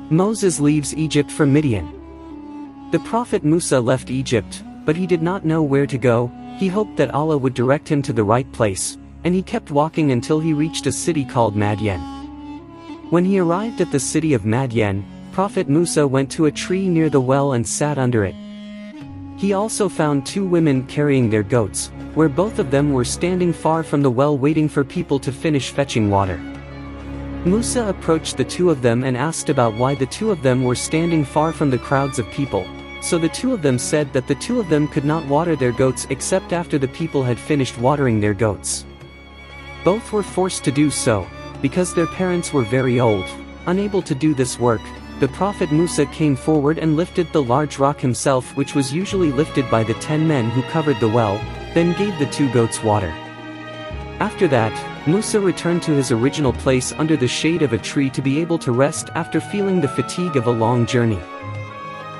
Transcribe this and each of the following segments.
Moses leaves Egypt for Midian. The prophet Musa left Egypt, but he did not know where to go. He hoped that Allah would direct him to the right place, and he kept walking until he reached a city called Madian. When he arrived at the city of Madian, Prophet Musa went to a tree near the well and sat under it. He also found two women carrying their goats, where both of them were standing far from the well waiting for people to finish fetching water. Musa approached the two of them and asked about why the two of them were standing far from the crowds of people, so the two of them said that the two of them could not water their goats except after the people had finished watering their goats. Both were forced to do so, because their parents were very old. Unable to do this work, the Prophet Musa came forward and lifted the large rock himself, which was usually lifted by the 10 men who covered the well, then gave the two goats water. After that, Musa returned to his original place under the shade of a tree to be able to rest after feeling the fatigue of a long journey.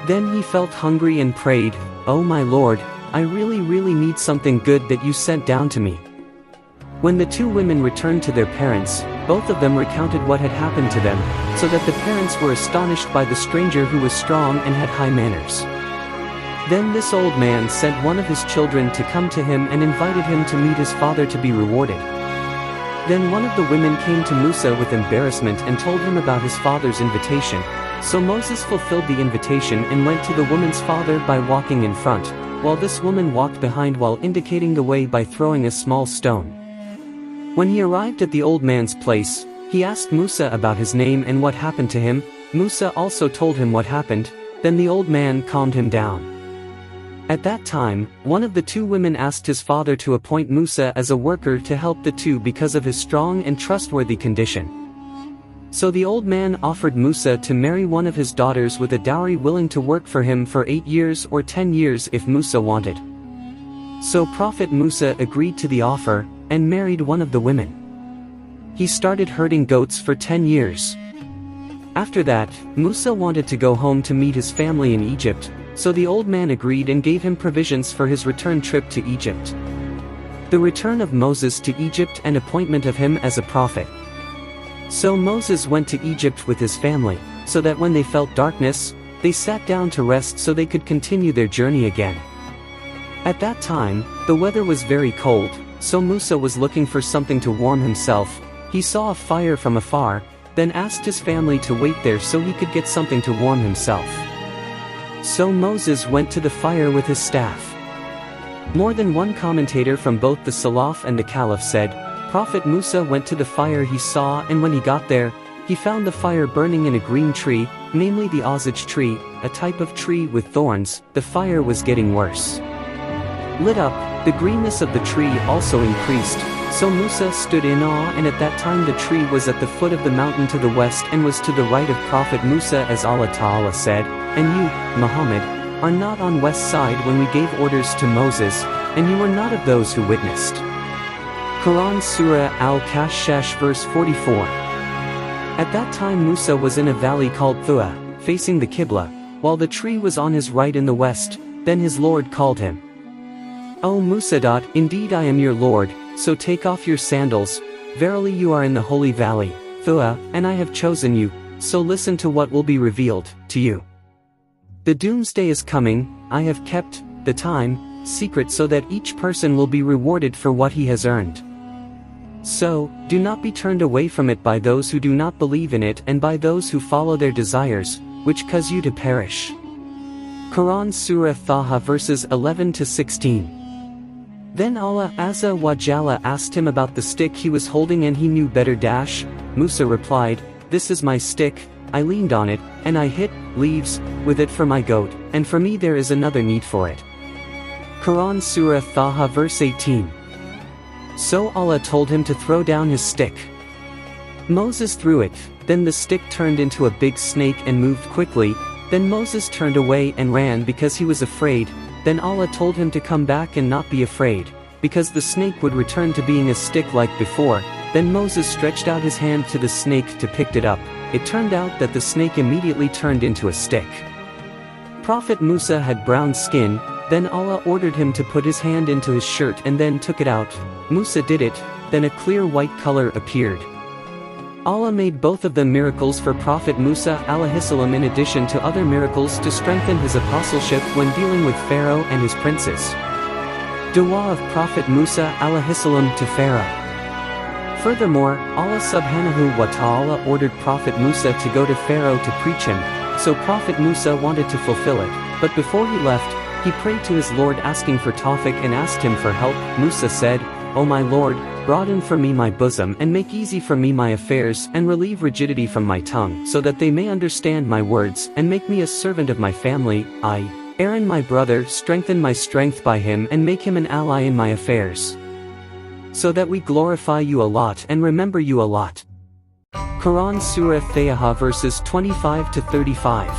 Then he felt hungry and prayed, "Oh my Lord, I really need something good that you sent down to me." When the two women returned to their parents, both of them recounted what had happened to them, so that the parents were astonished by the stranger who was strong and had high manners. Then this old man sent one of his children to come to him and invited him to meet his father to be rewarded. Then one of the women came to Musa with embarrassment and told him about his father's invitation, so Moses fulfilled the invitation and went to the woman's father by walking in front, while this woman walked behind while indicating the way by throwing a small stone. When he arrived at the old man's place, he asked Musa about his name and what happened to him. Musa also told him what happened, then the old man calmed him down. At that time, one of the two women asked his father to appoint Musa as a worker to help the two because of his strong and trustworthy condition. So the old man offered Musa to marry one of his daughters with a dowry, willing to work for him for 8 years or 10 years if Musa wanted. So Prophet Musa agreed to the offer, and married one of the women. He started herding goats for 10 years. After that, Musa wanted to go home to meet his family in Egypt, so the old man agreed and gave him provisions for his return trip to Egypt. The return of Moses to Egypt and appointment of him as a prophet. So Moses went to Egypt with his family, so that when they felt darkness, they sat down to rest so they could continue their journey again. At that time, the weather was very cold, so Musa was looking for something to warm himself. He saw a fire from afar, then asked his family to wait there so he could get something to warm himself. So Moses went to the fire with his staff. More than one commentator from both the Salaf and the Caliph said, Prophet Musa went to the fire he saw, and when he got there, he found the fire burning in a green tree, namely the osage tree, a type of tree with thorns. The fire was getting worse. Lit up, the greenness of the tree also increased, so Musa stood in awe, and at that time the tree was at the foot of the mountain to the west and was to the right of Prophet Musa, as Allah Ta'ala said, "And you, Muhammad, are not on west side when we gave orders to Moses, and you were not of those who witnessed." Quran Surah Al-Kahf verse 44. At that time Musa was in a valley called Thua, facing the Qibla, while the tree was on his right in the west. Then his Lord called him, "O Musa, indeed I am your Lord, so take off your sandals, verily you are in the holy valley, Thua, and I have chosen you, so listen to what will be revealed to you. The doomsday is coming, I have kept the time secret so that each person will be rewarded for what he has earned. So, do not be turned away from it by those who do not believe in it and by those who follow their desires, which cause you to perish." Quran Surah Taha verses 11 to 16. Then Allah Azza wa Jalla asked him about the stick he was holding, and he knew better. Musa replied, "This is my stick, I leaned on it, and I hit leaves with it for my goat, and for me there is another need for it." Quran Surah Taha verse 18. So Allah told him to throw down his stick. Moses threw it, then the stick turned into a big snake and moved quickly. Then Moses turned away and ran because he was afraid. Then Allah told him to come back and not be afraid, because the snake would return to being a stick like before. Then Moses stretched out his hand to the snake to pick it up. It turned out that the snake immediately turned into a stick. Prophet Musa had brown skin, then Allah ordered him to put his hand into his shirt and then took it out. Musa did it, then a clear white color appeared. Allah made both of them miracles for Prophet Musa alaihissalam in addition to other miracles to strengthen his apostleship when dealing with Pharaoh and his princes. Dua of Prophet Musa alaihissalam to Pharaoh. Furthermore, Allah subhanahu wa ta'ala ordered Prophet Musa to go to Pharaoh to preach him, so Prophet Musa wanted to fulfill it, but before he left, he prayed to his Lord asking for tawfiq and asked him for help. Musa said, "O my Lord, broaden for me my bosom and make easy for me my affairs and relieve rigidity from my tongue so that they may understand my words and make me a servant of my family, Aaron my brother, strengthen my strength by him and make him an ally in my affairs, so that we glorify you a lot and remember you a lot." Quran Surah Taha verses 25 to 35.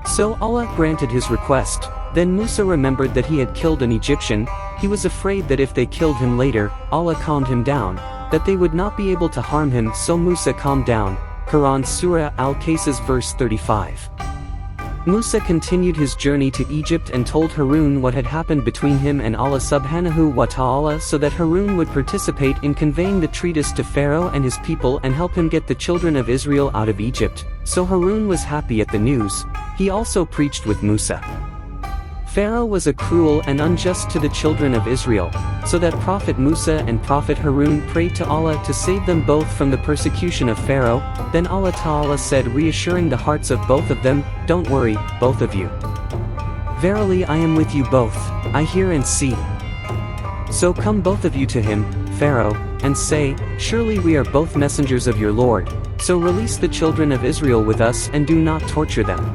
So Allah granted his request. Then Musa remembered that he had killed an Egyptian. He was afraid that if they killed him later, Allah calmed him down, that they would not be able to harm him, so Musa calmed down. Quran Surah Al-Qasas verse 35. Musa continued his journey to Egypt and told Harun what had happened between him and Allah subhanahu wa ta'ala so that Harun would participate in conveying the treatise to Pharaoh and his people and help him get the children of Israel out of Egypt. So Harun was happy at the news. He also preached with Musa. Pharaoh was a cruel and unjust to the children of Israel, so that Prophet Musa and Prophet Harun prayed to Allah to save them both from the persecution of Pharaoh. Then Allah Ta'ala said, reassuring the hearts of both of them, "Don't worry, both of you. Verily I am with you both, I hear and see. So come both of you to him, Pharaoh, and say, surely we are both messengers of your Lord, so release the children of Israel with us and do not torture them.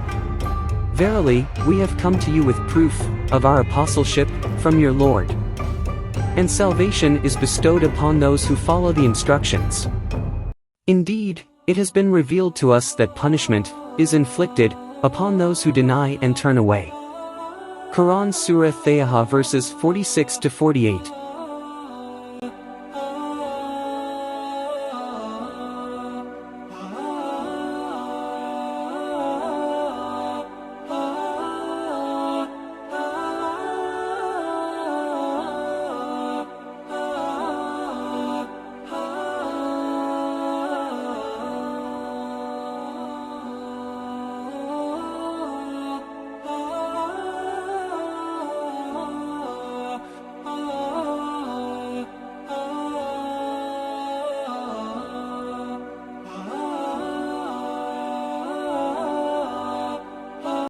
Verily, we have come to you with proof of our apostleship from your Lord. And salvation is bestowed upon those who follow the instructions. Indeed, it has been revealed to us that punishment is inflicted upon those who deny and turn away." Quran Surah Taha verses 46 to 48.